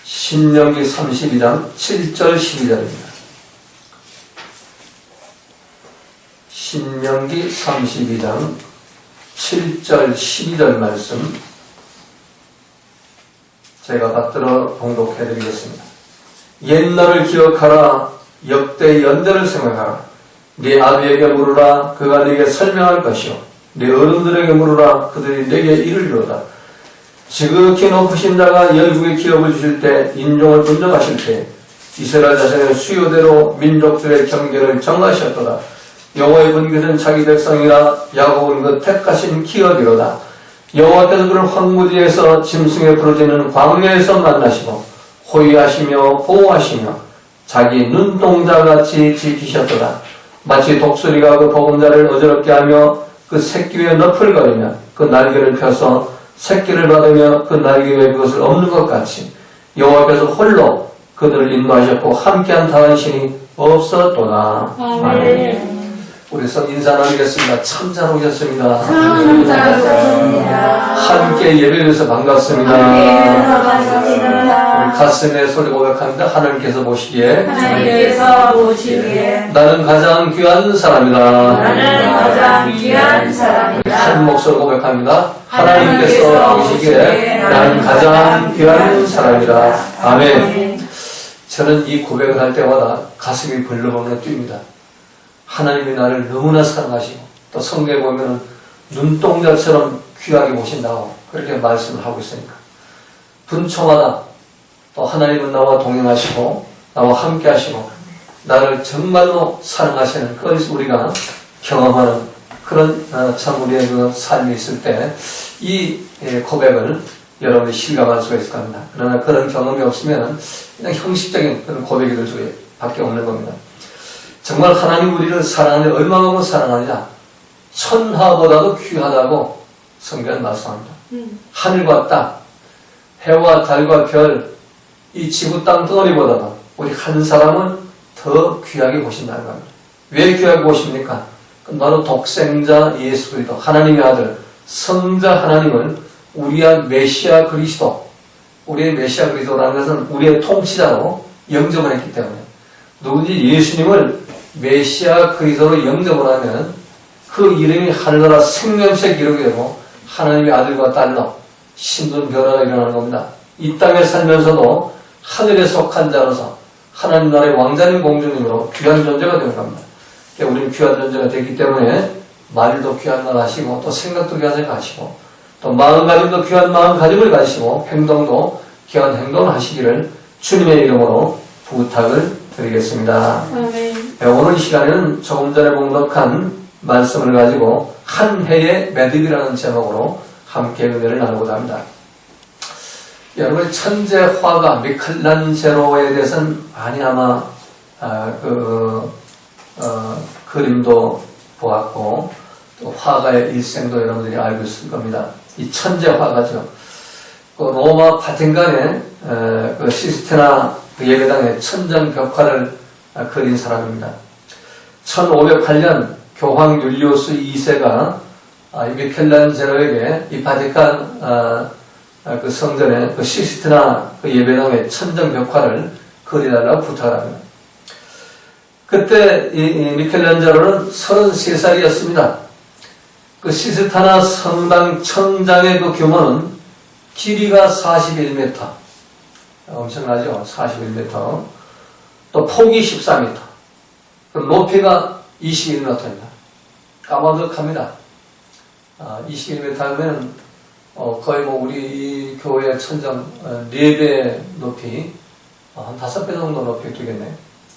신명기 32장 7절 12절입니다. 신명기 32장 7절 12절 말씀 제가 받들어 봉독해드리겠습니다. 옛날을 기억하라. 역대 연대를 생각하라. 네 아비에게 물으라. 그가 네게 설명할 것이요. 네 어른들에게 물으라. 그들이 네게 이르리로다. 지극히 높으신 자가 열국의 기업을 주실 때, 인종을 분정하실 때 이스라엘 자손의 수요대로 민족들의 경계를 정하셨도다. 여호와의 분깃은 자기 백성이라. 야곱은 그 택하신 기업이로다. 여호와께서 그를 황무지에서 짐승에 부러지는 광야에서 만나시고 호위하시며 보호하시며 자기 눈동자같이 지키셨도다. 마치 독수리가 그 보금자를 어지럽게 하며 그 새끼 위에 너풀거리며 그 날개를 펴서 새끼를 받으며 그 날개 위에 그것을 엎는 것 같이 여호와께서 홀로 그들을 인도하셨고 함께한 다른 신이 없었도다. 아멘. 우리 성 인사 나누겠습니다. 참 잘 오셨습니다. 참 잘 오셨습니다. 함께 예배드려서 반갑습니다. 우리 가슴에 소리 고백합니다. 하나님께서 보시기에 나는 가장 귀한 사람이다. 한 목소리 고백합니다. 하나님께서 보시기에 나는 가장 귀한 사람이다. 아멘. 저는 이 고백을 할 때마다 가슴이 벌렁벌렁 뜁니다. 하나님이 나를 너무나 사랑하시고 또 성경에 보면 눈동자처럼 귀하게 보신다고 그렇게 말씀을 하고 있으니까 분초마다 또 하나님은 나와 동행하시고 나와 함께 하시고 나를 정말로 사랑하시는 그것을 우리가 경험하는 그런 참 우리의 그 삶이 있을 때 이 고백을 여러분이 실감할 수가 있을 겁니다. 그러나 그런 경험이 없으면 그냥 형식적인 그런 고백이 될 수밖에 없는 겁니다. 정말 하나님 우리를 사랑하는데 얼마만큼 사랑하느냐. 천하보다도 귀하다고 성경은 말씀합니다. 하늘과 땅, 해와 달과 별, 이 지구 땅 덩어리보다도 우리 한 사람은 더 귀하게 보신다는 겁니다. 왜 귀하게 보십니까? 바로 독생자 예수 그리스도 하나님의 아들 성자 하나님을 우리의 메시아 그리스도, 우리의 메시아 그리스도라는 것은 우리의 통치자로 영접을 했기 때문에 누구든지 예수님을 메시아 그리스도로 영접을 하면 그 이름이 하늘나라 생명책 기록이 되고 하나님의 아들과 딸로 신분 변화가 일어나는 겁니다. 이 땅에 살면서도 하늘에 속한 자로서 하나님 나라의 왕자님 공주님으로 귀한 존재가 되는 겁니다. 우리는 귀한 존재가 되기 때문에 말도 귀한 말 하시고 또 생각도 귀한 생각 하시고 또 마음가짐도 귀한 마음가짐을 가지시고 행동도 귀한 행동을 하시기를 주님의 이름으로 부탁을 드리겠습니다. 오늘 이 시간에는 조금 전에 봉독한 말씀을 가지고 한 해의 매듭이라는 제목으로 함께 은혜를 나누고자 합니다. 여러분의 천재 화가 미켈란젤로에 대해서는 많이 아마 그림도 보았고 또 화가의 일생도 여러분들이 알고 있을 겁니다. 이 천재 화가죠. 그 로마 바티칸의 그 시스테나 그 예배당의 천정 벽화를 그린 사람입니다. 1508년 교황 율리우스 2세가 미켈란젤로에게 이 바티칸 그 성전의 그 시스테나 그 예배당의 천정 벽화를 그려달라고 부탁을 합니다. 그때 이 미켈란젤로는 33살이었습니다. 그 시스타나 성당 청장의 그 규모는 길이가 41m, 엄청나죠? 41m. 또 폭이 14m, 높이가 21m입니다. 까마득합니다. 21m 하면 거의 뭐 우리 이 교회 천장 4배 높이, 한 5배 정도 높이 되겠네.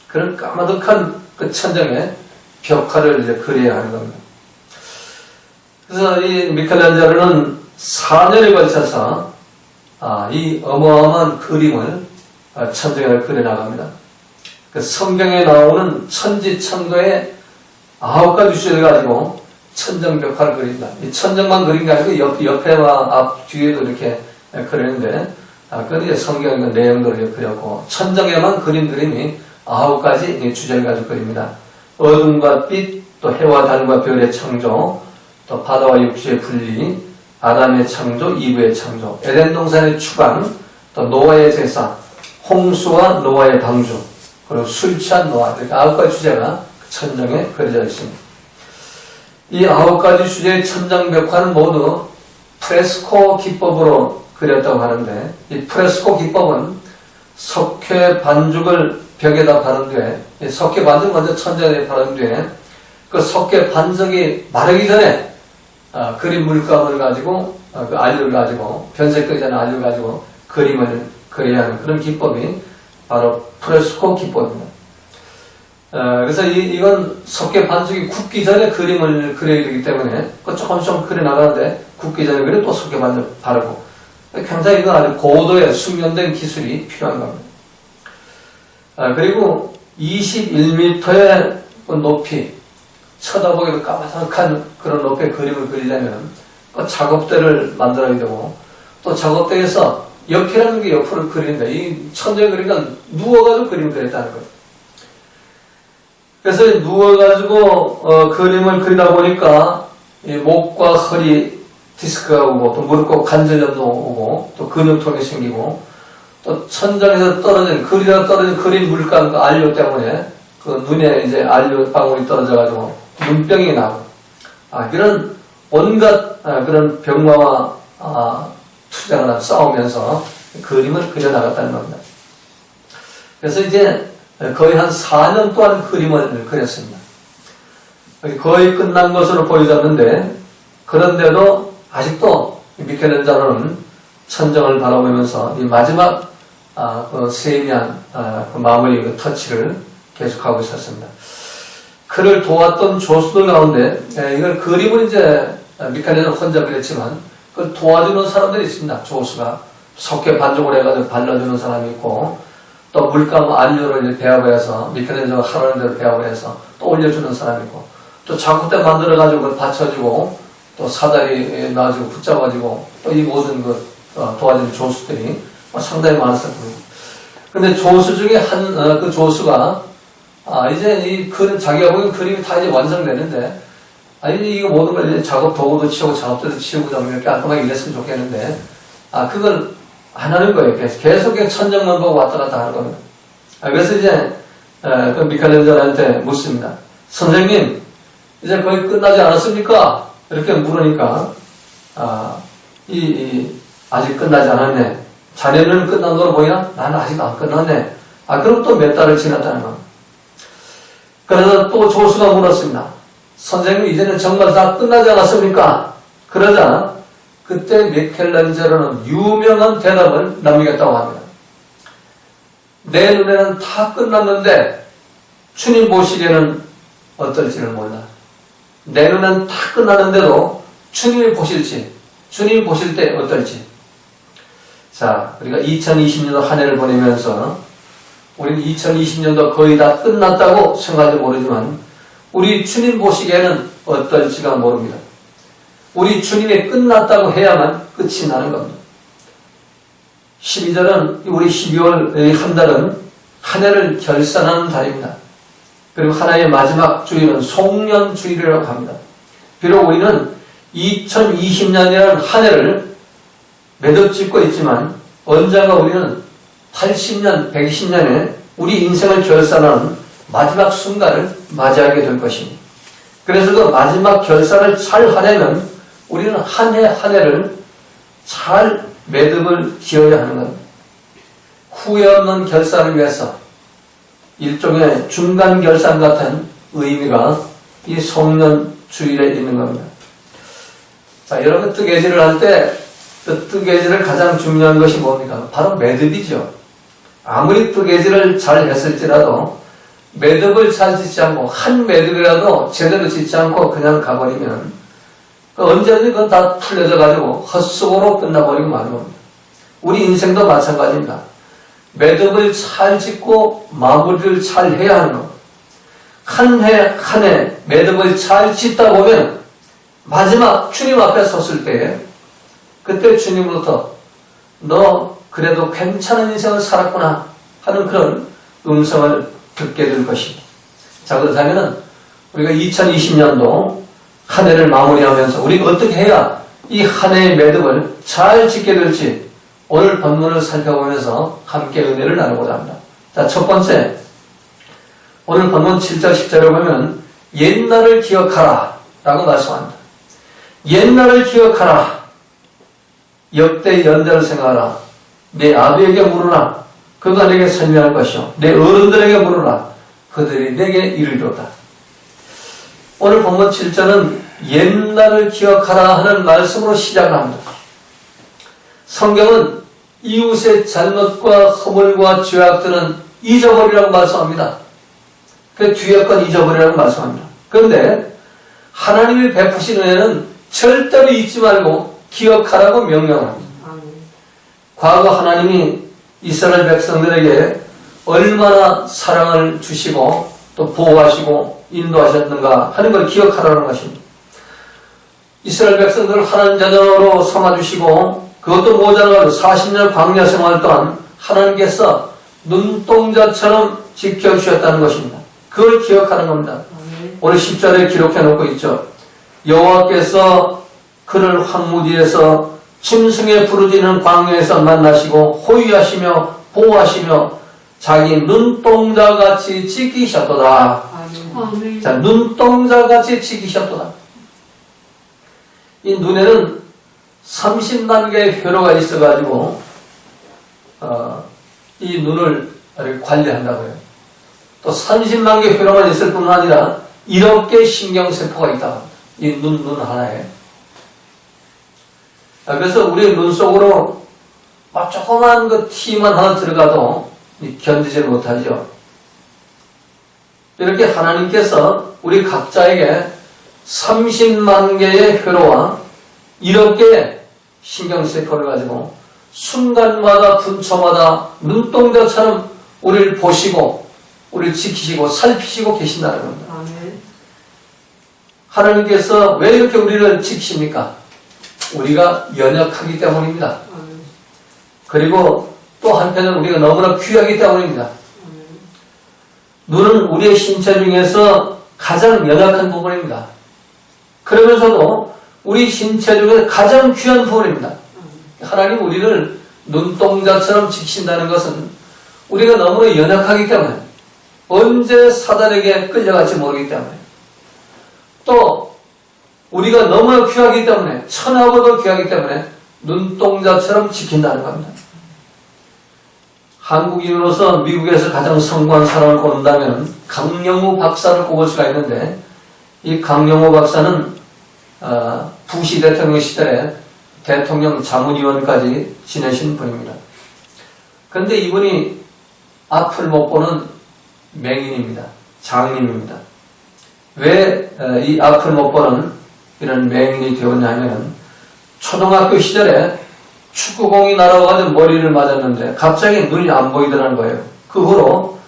그런 까마득한 그 천장에 벽화를 이제 그려야 하는 겁니다. 그래서 이 미켈란젤로는 4년에 걸쳐서 이 어마어마한 그림을 천장에 그려나갑니다. 그 성경에 나오는 천지천도의 9가지 주제를 가지고 천정 벽화를 그립니다. 이 천정만 그린 게 아니고 옆에와 앞 뒤에도 이렇게 그리는데 그건 이제 성경의 내용들을 그렸고 천정에만 그린 그림이 9가지 주제를 가지고 그립니다. 어둠과 빛, 또 해와 달과 별의 창조, 또 바다와 육지의 분리, 아담의 창조, 이브의 창조, 에덴 동산의 추방, 또 노아의 제사, 홍수와 노아의 방주, 그리고 술 취한 노아, 이렇게 9가지 주제가 천장에 그려져 있습니다. 이 9가지 주제의 천장벽화는 모두 프레스코 기법으로 그렸다고 하는데, 이 프레스코 기법은 석회 반죽을 벽에다 바른 뒤에, 이 석회 반죽을 먼저 천장에 바른 뒤에, 그 석회 반죽이 마르기 전에 그린 물감을 가지고, 그 알료를 가지고, 변색되지 않은 알료를 가지고 그림을 그려야 하는 그런 기법이 바로 프레스코 기법입니다. 그래서 이건 석회 반죽이 굳기 전에 그림을 그려야 되기 때문에 조금씩 그려나가는데, 굳기 전에 그리고 또 석회 반죽 바르고, 굉장히 이건 아주 고도의 숙련된 기술이 필요한 겁니다. 그리고 21m의 높이, 쳐다보기도 까마득한 그런 높이의 그림을 그리려면 작업대를 만들어야 되고, 또 작업대에서 옆이라는 게 옆으로 그리는데, 이 천장에 그리니까 누워가지고 그림을 그렸다는 거예요. 그래서 누워가지고 그림을 그리다 보니까 이 목과 허리 디스크가 오고, 또 무릎과 관절염도 오고, 또 근육통이 생기고, 또 천장에서 떨어진, 그리다 떨어진 그린 물감, 그 알료 때문에 그 눈에 이제 알료 방울이 떨어져가지고 눈병이 나고, 이런 온갖 그런 병마와 투자가 싸우면서 그림을 그려나갔다는 겁니다. 그래서 이제 거의 한 4년 동안 그림을 그렸습니다. 거의 끝난 것으로 보여졌는데, 그런데도 아직도 미켈란젤로는 천정을 바라보면서 이 마지막 그 세미한 그 마무리 그 터치를 계속하고 있었습니다. 그를 도왔던 조수들 가운데, 이걸 그림을 이제 미켈란젤로 혼자 그렸지만 그걸 도와주는 사람들이 있습니다. 조수가 석회 반죽을 해가지고 발라주는 사람이 있고, 또 물감 안료를 배합을 해서 미켈란젤로가 하라는 대로 배합을 해서 또 올려주는 사람이 있고, 또 작업대 만들어가지고 그걸 받쳐주고, 또 사다리 놔주고 붙잡아주고, 또 이 모든 그 도와주는 조수들이 상당히 많았었거든요. 근데 조수 중에 그 조수가 이제 이 자기가 보기엔 그림이 다 이제 완성되는데, 이거 모든 걸 이제 작업 도구도 치우고 작업대도 치우고 좀 이렇게 깔끔하게 일했으면 좋겠는데, 그걸 안 하는 거예요. 계속 천정만 보고 왔다 갔다 하는 겁니다. 그래서 이제 그 미켈란젤로한테 묻습니다. 선생님, 이제 거의 끝나지 않았습니까? 이렇게 물으니까 아직 끝나지 않았네. 자네는 끝난 거로 보이나? 나는 아직 안 끝났네. 그럼 또 몇 달을 지났다는 겁니다. 그래서 또 조수가 물었습니다. 선생님, 이제는 정말 다 끝나지 않았습니까? 그러자 그때 미켈란젤로는 유명한 대답을 남기겠다고 합니다. 내 눈에는 다 끝났는데 주님 보시기에는 어떨지를 몰라. 내 눈에는 다 끝났는데도 주님이 보실지, 주님이 보실 때 어떨지. 자, 우리가 2020년도 한 해를 보내면서 우리는 2020년도 거의 다 끝났다고 생각할지 모르지만 우리 주님 보시기에는 어떨지가 모릅니다. 우리 주님이 끝났다고 해야만 끝이 나는 겁니다. 12절은 우리 12월 한 달은 한 해를 결산하는 달입니다. 그리고 하나의 마지막 주일은 송년주일이라고 합니다. 비록 우리는 2020년이라는 한 해를 매듭짓고 있지만 언젠가 우리는 80년, 120년에 우리 인생을 결산하는 마지막 순간을 맞이하게 될 것입니다. 그래서 그 마지막 결산을 잘 하려면 우리는 한 해 한 해를 잘 매듭을 지어야 하는 겁니다. 후회 없는 결산을 위해서 일종의 중간 결산 같은 의미가 이 송년주일에 있는 겁니다. 자, 여러분 뜨개질을 할 때 그 뜨개질을 가장 중요한 것이 뭡니까? 바로 매듭이죠. 아무리 뜨개질을 잘 했을지라도 매듭을 잘 짓지 않고 한 매듭이라도 제대로 짓지 않고 그냥 가버리면 언제든지 그건 다 풀려져 가지고 헛수고로 끝나버리고 마는 겁니다. 우리 인생도 마찬가지입니다. 매듭을 잘 짓고 마무리를 잘 해야 하는 겁니다. 한 해 한 해 매듭을 잘 짓다 보면 마지막 주님 앞에 섰을 때에 그때 주님으로부터 너 그래도 괜찮은 인생을 살았구나 하는 그런 음성을 듣게 될 것입니다. 자, 그렇다면 우리가 2020년도 한 해를 마무리하면서 우리가 어떻게 해야 이 한 해의 매듭을 잘 짓게 될지 오늘 본문을 살펴보면서 함께 은혜를 나누고자 합니다. 자, 첫 번째, 오늘 본문 7절 10절에 보면 옛날을 기억하라 라고 말씀합니다. 옛날을 기억하라. 역대 연대를 생각하라. 내 아비에게 물으라. 그가 내게 설명할 것이요. 내 어른들에게 물으라. 그들이 내게 이르리로다. 오늘 본문 7절은 옛날을 기억하라 하는 말씀으로 시작을 합니다. 성경은 이웃의 잘못과 허물과 죄악들은 잊어버리라고 말씀합니다. 그 뒤에 건 잊어버리라고 말씀합니다. 그런데 하나님이 베푸신 은혜는 절대로 잊지 말고 기억하라고 명령합니다. 과거 하나님이 이스라엘 백성들에게 얼마나 사랑을 주시고 또 보호하시고 인도하셨는가 하는 걸 기억하라는 것입니다. 이스라엘 백성들을 하나님 자녀로 삼아주시고 그것도 모자라도 40년 광야 생활 동안 하나님께서 눈동자처럼 지켜주셨다는 것입니다. 그걸 기억하는 겁니다. 오늘 10절에 기록해 놓고 있죠. 여호와께서 그를 황무지에서 짐승의 부르짖는 광야에서 만나시고 호위하시며 보호하시며 자기 눈동자같이 지키셨도다. 아멘. 자, 눈동자같이 지키셨도다. 이 눈에는 30만 개의 회로가 있어가지고 이 눈을 관리한다고 해요. 또 30만 개의 회로만 있을 뿐만 아니라 1억 개의 신경세포가 있다고 합니다. 이 눈 하나에. 그래서 우리 눈 속으로 막 조그만 그 티만 하나 들어가도 견디지 못하죠. 이렇게 하나님께서 우리 각자에게 30만 개의 회로와 1억 개의 신경세포를 가지고 순간마다 분초마다 눈동자처럼 우리를 보시고 우리를 지키시고 살피시고 계신다는 겁니다. 아멘. 하나님께서 왜 이렇게 우리를 지키십니까? 우리가 연약하기 때문입니다. 아멘. 그리고 또 한편은 우리가 너무나 귀하기 때문입니다. 아멘. 눈은 우리의 신체 중에서 가장 연약한 부분입니다. 그러면서도 우리 신체 중에서 가장 귀한 부분입니다. 하나님 우리를 눈동자처럼 지키신다는 것은 우리가 너무나 연약하기 때문에 언제 사단에게 끌려갈지 모르기 때문에 또 우리가 너무나 귀하기 때문에 천하보다 귀하기 때문에 눈동자처럼 지킨다는 겁니다. 한국인으로서 미국에서 가장 성공한 사람을 꼽는다면 강영우 박사를 꼽을 수가 있는데 이 강영우 박사는 부시 대통령 시절에 대통령 자문위원까지 지내신 분입니다. 그런데 이분이 앞을 못 보는 맹인입니다. 장님입니다. 왜 이 앞을 못 보는 이런 맹인이 되었냐면 초등학교 시절에 축구공이 날아가서 머리를 맞았는데 갑자기 눈이 안 보이더라는 거예요. 그 후로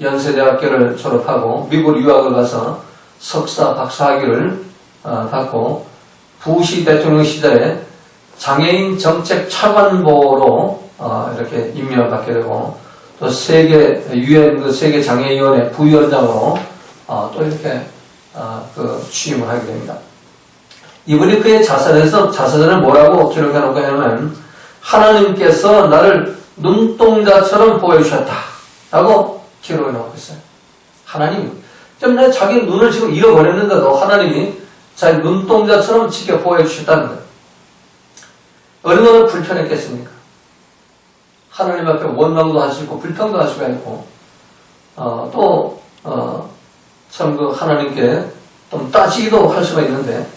연세대학교를 졸업하고 미국 유학을 가서 석사, 박사 학위를 받고 부시 대통령 시절에 장애인 정책 차관보로 이렇게 임명을 받게 되고 또 세계 유엔 그 세계 장애인위원회 부위원장으로 또 이렇게 취임을 하게 됩니다. 이분이 그의 자서전을 뭐라고 기록해 놓고 하냐면 하나님께서 나를 눈동자처럼 보여주셨다 라고 기록해 놓고 있어요. 하나님 때문에 자기 눈을 지금 잃어버렸는데도 하나님이 자기 눈동자처럼 지켜 보여주셨다는 거예요. 얼마나 불편했겠습니까? 하나님 앞에 원망도 할 수 있고 불평도 할 수가 있고 참 그 하나님께 좀 따지기도 할 수가 있는데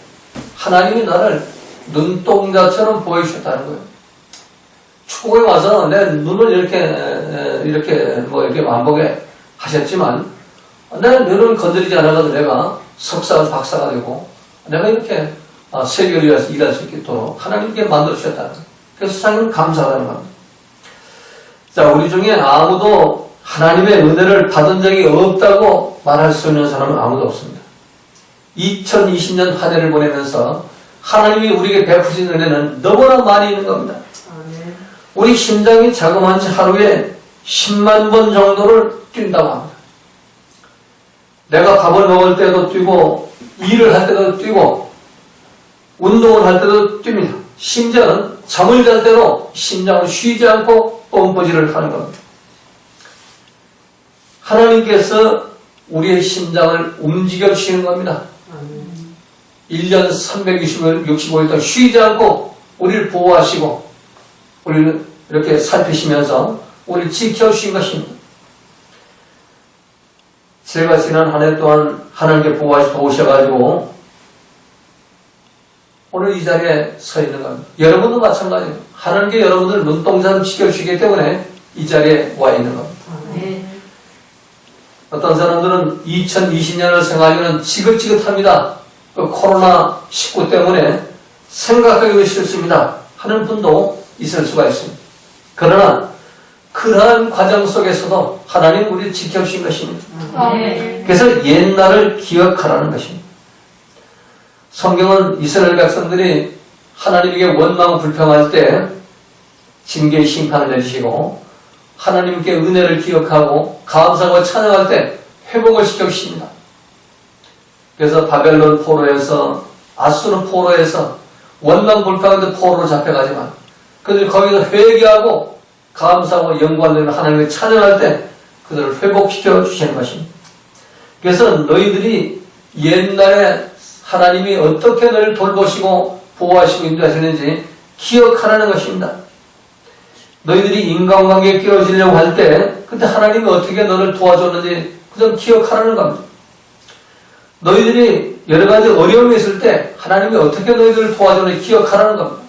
하나님이 나를 눈동자처럼 보여주셨다는 거예요. 축구에 와서 내 눈을 이렇게 안 보게 하셨지만 내 눈을 건드리지 않아도 내가 석사, 박사가 되고 내가 이렇게 세계를 위해서 일할 수 있도록 하나님께 만들어주셨다는 거예요. 그래서 세상은 감사하다는 겁니다. 자, 우리 중에 아무도 하나님의 은혜를 받은 적이 없다고 말할 수 있는 사람은 아무도 없습니다. 2020년 한 해를 보내면서 하나님이 우리에게 베푸신 은혜는 너무나 많이 있는 겁니다. 아멘. 우리 심장이 자그마치 하루에 10만 번 정도를 뛴다고 합니다. 내가 밥을 먹을 때도 뛰고 일을 할 때도 뛰고 운동을 할 때도 뜁니다. 심지어는 잠을 잘 때도 심장을 쉬지 않고 pompo질을 하는 겁니다. 하나님께서 우리의 심장을 움직여 주시는 겁니다. 1년 365일 동안 쉬지 않고 우리를 보호하시고 우리를 이렇게 살피시면서 우리를 지켜주신 것입니다. 제가 지난 한 해 동안 하나님께 도우셔가지고 오늘 이 자리에 서 있는 겁니다. 여러분도 마찬가지예요. 하나님께 여러분들 눈동자를 지켜주시기 때문에 이 자리에 와 있는 겁니다. 어떤 사람들은 2020년을 생각하면 지긋지긋합니다. 그 코로나19 때문에 생각하기도 싫습니다 하는 분도 있을 수가 있습니다. 그러나 그러한 과정 속에서도 하나님 우리를 지켜주신 것입니다. 그래서 옛날을 기억하라는 것입니다. 성경은 이스라엘 백성들이 하나님에게 원망 불평할 때 징계의 심판을 내주시고 하나님께 은혜를 기억하고 감사하고 찬양할 때 회복을 시켜주십니다. 그래서 바벨론 포로에서 아수르 포로에서 원망 불평하는데 포로로 잡혀가지만 그들이 거기서 회개하고 감사하고 영광되는 하나님을 찬양할 때 그들을 회복시켜 주시는 것입니다. 그래서 너희들이 옛날에 하나님이 어떻게 너희를 돌보시고 보호하시고 인도하시는지 기억하라는 것입니다. 너희들이 인간관계에 끼어지려고 할 때 그때 하나님이 어떻게 너를 도와줬는지 그좀 기억하라는 겁니다. 너희들이 여러 가지 어려움이 있을 때 하나님이 어떻게 너희들을 도와줬는지 기억하라는 겁니다.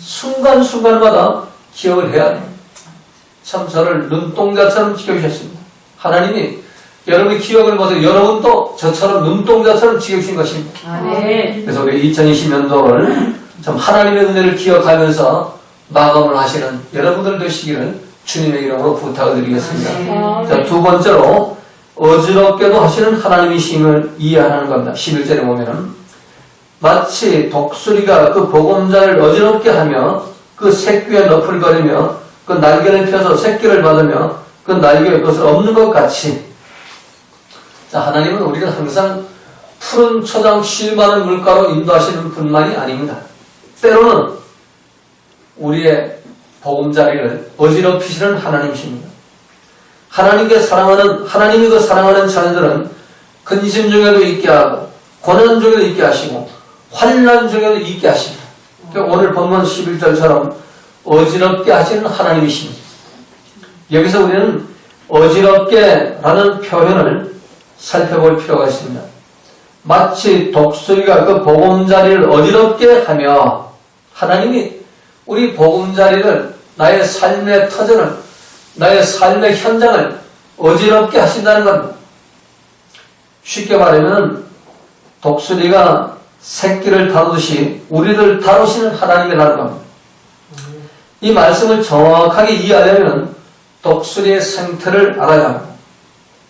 순간순간마다 기억을 해야 합니다. 참 저를 눈동자처럼 지켜주셨습니다. 하나님이 여러분이 기억을 못해 여러분도 저처럼 눈동자처럼 지켜주신 것입니다. 그래서 우리 2020년도를 참 하나님의 은혜를 기억하면서 마감을 하시는 여러분들 되시기를 주님의 이름으로 부탁을 드리겠습니다. 자, 두 번째로 어지럽게도 하시는 하나님이심을 이해하는 겁니다. 11절에 보면은 마치 독수리가 그 보금자를 어지럽게 하며 그 새끼에 너풀거리며 그 날개를 펴서 새끼를 받으며 그 날개에 그것을 없는 것 같이. 자, 하나님은 우리가 항상 푸른 초장 쉴 만한 물가로 인도하시는 분만이 아닙니다. 때로는 우리의 보금자리를 어지럽히시는 하나님이십니다. 하나님이 그 사랑하는 자녀들은 근심 중에도 있게 하고 고난 중에도 있게 하시고 환난 중에도 있게 하십니다. 그러니까 오늘 본문 11절처럼 어지럽게 하시는 하나님이십니다. 여기서 우리는 어지럽게라는 표현을 살펴볼 필요가 있습니다. 마치 독수리가 그 보금자리를 어지럽게 하며 하나님이 우리 보금자리를 나의 삶의 터전을 나의 삶의 현장을 어지럽게 하신다는 겁니다. 쉽게 말하면 독수리가 새끼를 다루듯이 우리를 다루시는 하나님이라는 겁니다. 이 말씀을 정확하게 이해하려면 독수리의 생태를 알아야 합니다.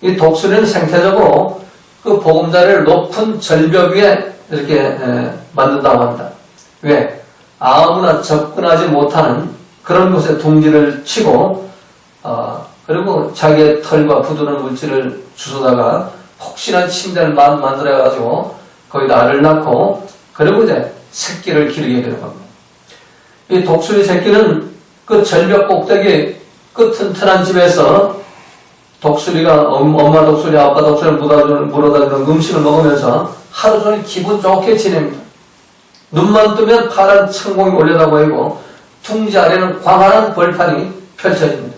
이 독수리는 생태적으로 그 보금자리를 높은 절벽 위에 이렇게 만든다고 합니다. 왜? 아무나 접근하지 못하는 그런 곳에 둥지를 치고 그리고 자기의 털과 부드러운 물질을 주워다가 혹시나 침대를 만들어가지고 거기다 알을 낳고 그리고 이제 새끼를 기르게 되는 겁니다. 이 독수리 새끼는 그 절벽 꼭대기 그 튼튼한 집에서 독수리가 엄마 독수리 아빠 독수리를 물어다주는 음식을 먹으면서 하루 종일 기분 좋게 지냅니다. 눈만 뜨면 파란 천공이 올려다 보이고 둥지 아래는 광활한 벌판이 펼쳐집니다.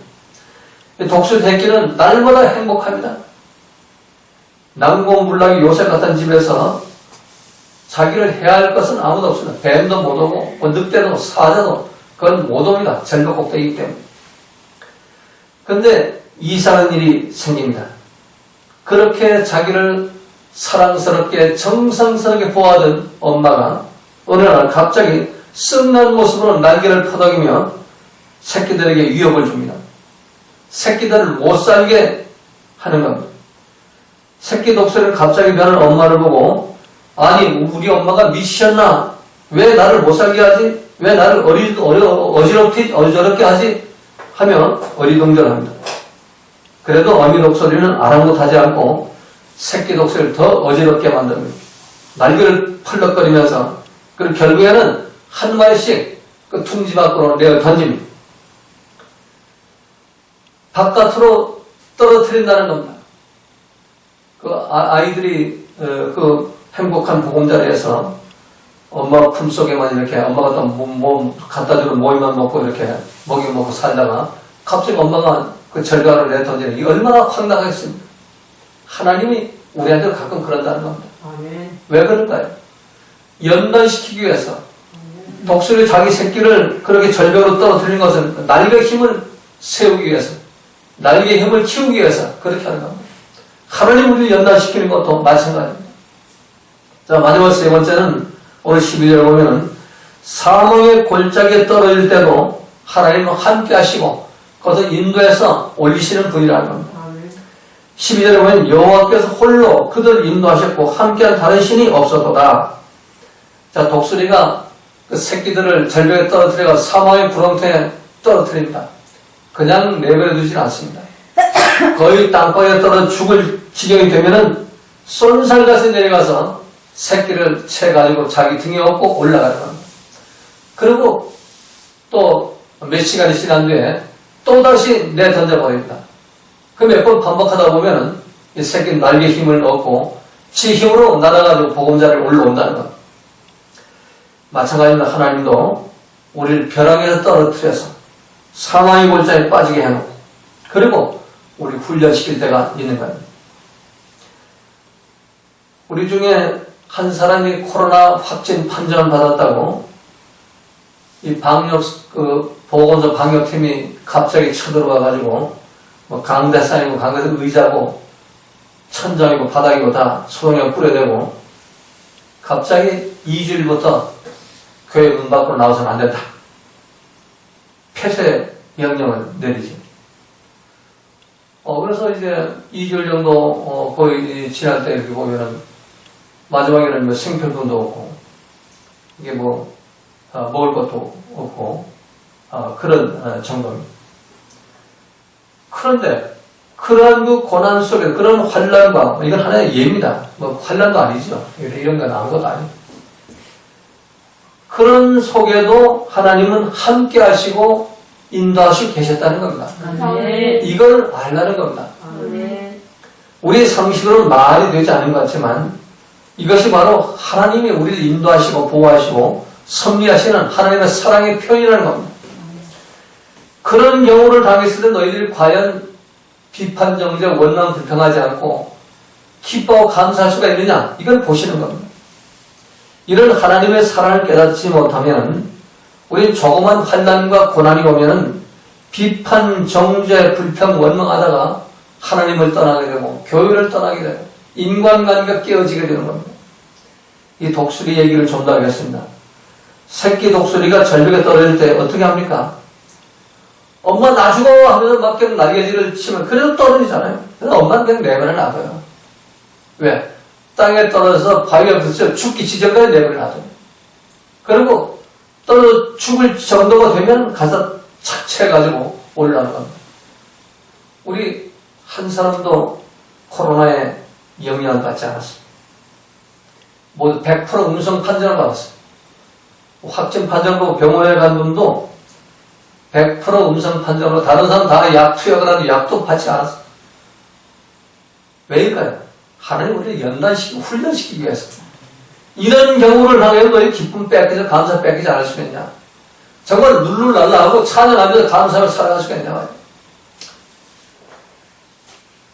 독수리 새끼는 날마다 행복합니다. 난공불락의 요셉 같은 집에서 자기를 해야 할 것은 아무도 없습니다. 뱀도 못 오고 늑대도 사자도 그건 못 옵니다. 절벽 꼭대기이기 때문에. 그런데 이상한 일이 생깁니다. 그렇게 자기를 사랑스럽게 정성스럽게 보호하던 엄마가 어느 날 갑자기 쓱난 모습으로 날개를 퍼덕이며 새끼들에게 위협을 줍니다. 새끼들을 못 살게 하는 겁니다. 새끼 독수리를 갑자기 변한 엄마를 보고 아니 우리 엄마가 미치셨나? 왜 나를 못 살게 하지? 왜 나를 어지럽게 하지? 하며 어리둥절합니다. 그래도 어미 독수리는 아랑곳하지 않고 새끼 독수리를 더 어지럽게 만듭니다. 날개를 펄럭거리면서 그리고 결국에는 한 마리씩 그 둥지 밖으로 내어 던집니다. 바깥으로 떨어뜨린다는 겁니다. 그 아이들이 그 행복한 보금자리에서 엄마 품속에만 이렇게 엄마가 또 뭐 갖다 주는 모이만 먹고 이렇게 먹이 먹고 살다가 갑자기 엄마가 그 절간을 내던지는 이게 얼마나 황당하겠습니까? 하나님이 우리한테 가끔 그런다는 겁니다. 아멘. 왜 그럴까요? 연단시키기 위해서 독수리 자기 새끼를 그렇게 절벽으로 떨어뜨리는 것은 날개 힘을 세우기 위해서, 날개 힘을 키우기 위해서 그렇게 하는 겁니다. 하나님 우리를 연단시키는 것도 마찬가지입니다. 자, 마지막 세 번째는 오늘 12절에 보면은 사망의 골짜기에 떨어질 때도 하나님은 함께 하시고 그것을 인도해서 올리시는 분이라는 겁니다. 12절에 보면 여호와께서 홀로 그들 인도하셨고 함께한 다른 신이 없었도다. 자, 독수리가 그 새끼들을 절벽에 떨어뜨려서 사망의 구렁텅이에 떨어뜨립니다. 그냥 내버려 두진 않습니다. 거의 땅바닥에 떨어져 죽을 지경이 되면은 쏜살같이 내려가서 새끼를 채가지고 자기 등에 업고 올라가는 겁니다. 그리고 또 몇 시간이 지난 뒤에 또다시 내던져버립니다. 그 몇 번 반복하다 보면은 이 새끼는 날개 힘을 얻고 지 힘으로 날아가지고 보금자리에 올라온다는 것. 마찬가지로 하나님도 우리를 벼락에서 떨어뜨려서 사망의 골짜기에 빠지게 해놓고 그리고 우리 훈련시킬 때가 있는 거예요. 우리 중에 한 사람이 코로나 확진 판정을 받았다고 이 방역 보건소 방역팀이 갑자기 쳐들어와가지고 뭐 강대 쌓이고 강대에서 의자고 천장이고 바닥이고 다 소독약 뿌려대고 갑자기 2주일부터 교회 문 밖으로 나와서는 안 된다. 폐쇄 명령을 내리지. 그래서 이제 2주일 정도 거의 지날 때 이렇게 보면은 마지막에는 뭐 생필품도 없고 이게 뭐 먹을 것도 없고 그런 정도입니다. 그런데 그러한 그 고난 속에 그런 환난과 이건 하나의 예입니다. 뭐 환난도 아니죠. 이런 건 아무것도 아니에요. 그런 속에도 하나님은 함께 하시고 인도하시고 계셨다는 겁니다. 아멘. 이걸 알라는 겁니다. 아멘. 우리 상식으로는 말이 되지 않은 것 같지만 이것이 바로 하나님이 우리를 인도하시고 보호하시고 섭리하시는 하나님의 사랑의 표현이라는 겁니다. 그런 경우를 당했을 때 너희들이 과연 비판, 정죄, 원망, 불평하지 않고 기뻐하고 감사할 수가 있느냐? 이걸 보시는 겁니다. 이런 하나님의 사랑을 깨닫지 못하면 우린 조그만 환난과 고난이 오면은 비판, 정죄, 불평, 원망하다가 하나님을 떠나게 되고 교회를 떠나게 되고 인간관계가 깨어지게 되는 겁니다. 이 독수리 얘기를 좀 더 하겠습니다. 새끼 독수리가 절벽에 떨어질 때 어떻게 합니까? 엄마 나 죽어 하면서 막 그냥 날개질을 치면 그래도 떨어지잖아요. 그래서 엄마는 그냥 내버려 놔둬요. 왜? 땅에 떨어져서 바위가 붙여 죽기 지점까지 내버려 놔둬요. 그리고 떨어져 죽을 정도가 되면 가서 착취해가지고 올라가는 겁니다. 우리 한 사람도 코로나에 영향을 받지 않았어요. 모두 100% 음성 판정을 받았어요. 확진 판정 보고 병원에 간 분도 100% 음성 판정으로 다른 사람 다 약 투약을 하는데 약도 받지 않았어요. 왜일까요? 하나님 우리를 연단시키고 훈련시키기 위해서. 이런 경우를 당해도 너희 기쁨 뺏기자 감사 뺏기지 않을 수 있냐? 정말 룰루랄라하고 찬양하면서 감사를 살아갈 수가 있냐 말이에요.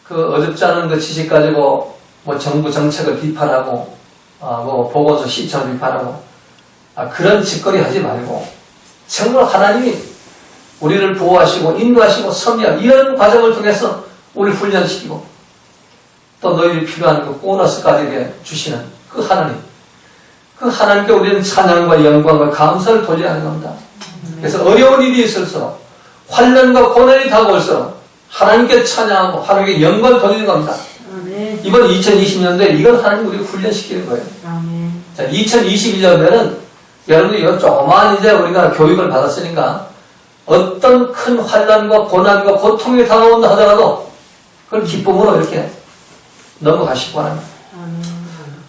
그 어줍지 않은 그 지식 가지고 뭐 정부 정책을 비판하고 뭐 보건소 시청을 비판하고 그런 짓거리 하지 말고 정말 하나님이 우리를 보호하시고 인도하시고 섭리하고 이런 과정을 통해서 우리를 훈련시키고 또 너희들이 필요한 그 보너스까지 주시는 그 하나님, 그 하나님께 우리는 찬양과 영광과 감사를 돌려야 하는 겁니다. 그래서 어려운 일이 있을수록 환난과 고난이 다가올수록 하나님께 찬양하고 하나님께 영광을 돌리는 겁니다. 아멘. 이번 2020년도에 이걸 하나님 우리를 훈련시키는 거예요. 아멘. 자, 2021년도에는 여러분들 이건 조그만 이제 우리가 교육을 받았으니까 어떤 큰 환난과 고난과 고통이 다가온다 하더라도 그걸 기쁨으로 이렇게 넘어가시기 바랍니다. 아멘.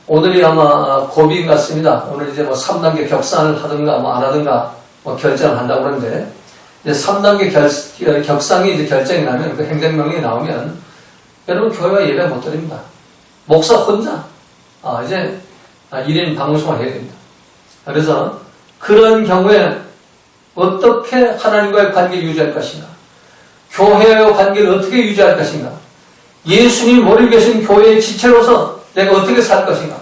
오늘이 아마 고비인 것 같습니다. 오늘 이제 뭐 3단계 격상을 하든가 뭐 안 하든가 뭐 결정을 한다고 그러는데, 이제 3단계 격상이 이제 결정이 나면, 그 행정명령이 나오면, 여러분 교회와 예배 못 드립니다. 목사 혼자, 이제 1인 방송을 해야 됩니다. 그래서 그런 경우에 어떻게 하나님과의 관계를 유지할 것인가? 교회와 관계를 어떻게 유지할 것인가? 예수님 머리 계신 교회의 지체로서 내가 어떻게 살 것인가?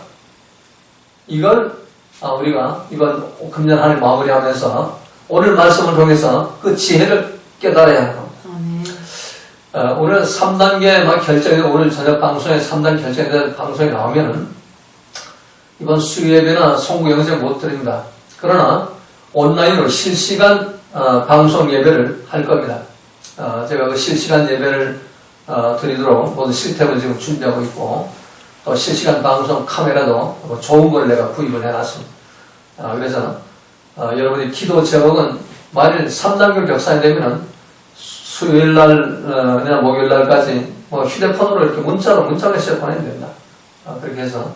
이걸 우리가 이번 금년 한 해 마무리하면서 오늘 말씀을 통해서 그 지혜를 깨달아야 하는 겁니다. 오늘 3단계 결정이, 오늘 저녁 방송에 3단 결정에 대한 방송이 나오면은 이번 수요예배나 송구 영상 못 드립니다. 그러나 온라인으로 실시간 방송 예배를 할 겁니다. 제가 그 실시간 예배를 드리도록 모든 시스템을 지금 준비하고 있고, 또 실시간 방송 카메라도 좋은 걸 내가 구입을 해놨습니다. 그래서 여러분의 기도 제목은 만일 3단계 격상이 되면은 수요일날이나 목요일날까지 뭐 휴대폰으로 이렇게 문자 메시지 보내면 됩니다. 그렇게 해서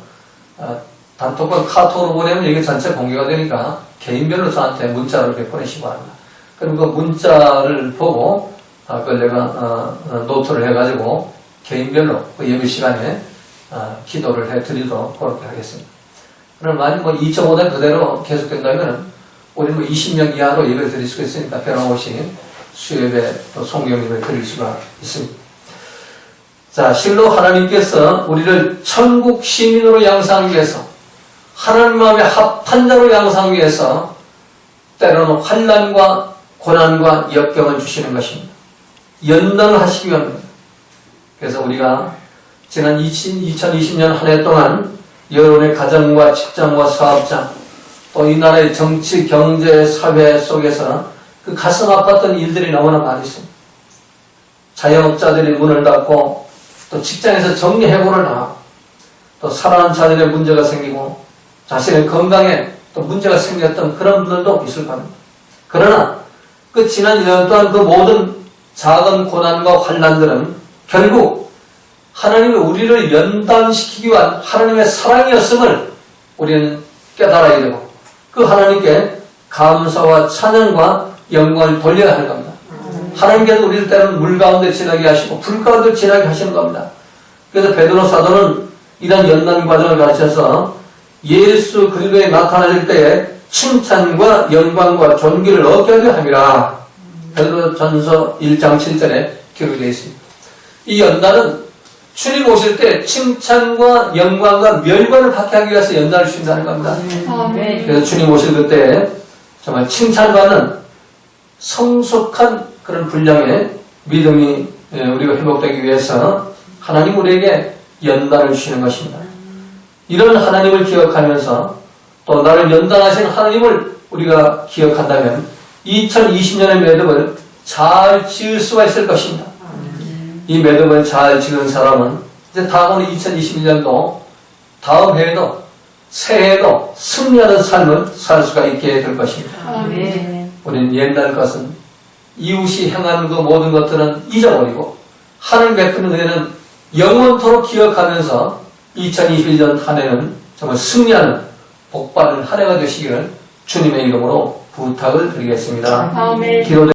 단톡방 카톡으로 보내면 이게 전체 공개가 되니까 개인별로 저한테 문자를 이렇게 보내시기 바랍니다. 그럼 그 문자를 보고 그걸 내가 노트를 해가지고 개인별로 그 예배 시간에 기도를 해드리도록 그렇게 하겠습니다. 그럼 만약 뭐 2.5단 그대로 계속된다면 우리 뭐 20명 이하로 예배를 드릴 수가 있으니까 변함없이 수예배 또 송경예배를 드릴 수가 있습니다. 자, 실로 하나님께서 우리를 천국 시민으로 양성하기 위해서, 하나님 마음에 합한 자로 양성하기 위해서 때로는 환난과 고난과 역경을 주시는 것입니다. 연단을 하시기 위함입니다. 그래서 우리가 지난 2020년 한 해 동안 여러분의 가정과 직장과 사업장, 또 이 나라의 정치, 경제, 사회 속에서 그 가슴 아팠던 일들이 너무나 많이 있습니다. 자영업자들이 문을 닫고, 또 직장에서 정리해고를 당하고, 또 사랑하는 자녀의 문제가 생기고, 자신의 건강에 또 문제가 생겼던 그런 분들도 있을 겁니다. 그러나 그 지난 1년 동안 그 모든 작은 고난과 환난들은 결국 하나님이 우리를 연단시키기 위한 하나님의 사랑이었음을 우리는 깨달아야 되고, 그 하나님께 감사와 찬양과 영광을 돌려야 하는 겁니다. 하나님께서 우리를 때로는 물 가운데 지나게 하시고 불 가운데 지나게 하시는 겁니다. 그래서 베드로 사도는 이런 연단 과정을 가르쳐서 예수 그리스도에 나타날 때에 칭찬과 영광과 존귀를 얻게 하려 함이라. 베드로전서 1장 7절에 기록되어 있습니다. 이 연단은 주님 오실 때 칭찬과 영광과 멸관을 받게 하기 위해서 연단을 주신다는 겁니다. 그래서 주님 오실 그때 정말 칭찬받는 성숙한 그런 분량의 믿음이 우리가 회복되기 위해서 하나님 우리에게 연단을 주시는 것입니다. 이런 하나님을 기억하면서 또 나를 연단하신 하나님을 우리가 기억한다면 2020년의 매듭을 잘 지을 수가 있을 것입니다. 이 매듭을 잘 지은 사람은 이제 다음 2021년도 다음 해에도 새해에도 승리하는 삶을 살 수가 있게 될 것입니다. 우리는 옛날 것은 이웃이 행한 그 모든 것들은 잊어버리고 하늘 베푸는 은혜는 영원토록 기억하면서 2021년 한 해는 정말 승리하는 복받은 한 해가 되시기를 주님의 이름으로 부탁을 드리겠습니다. 기도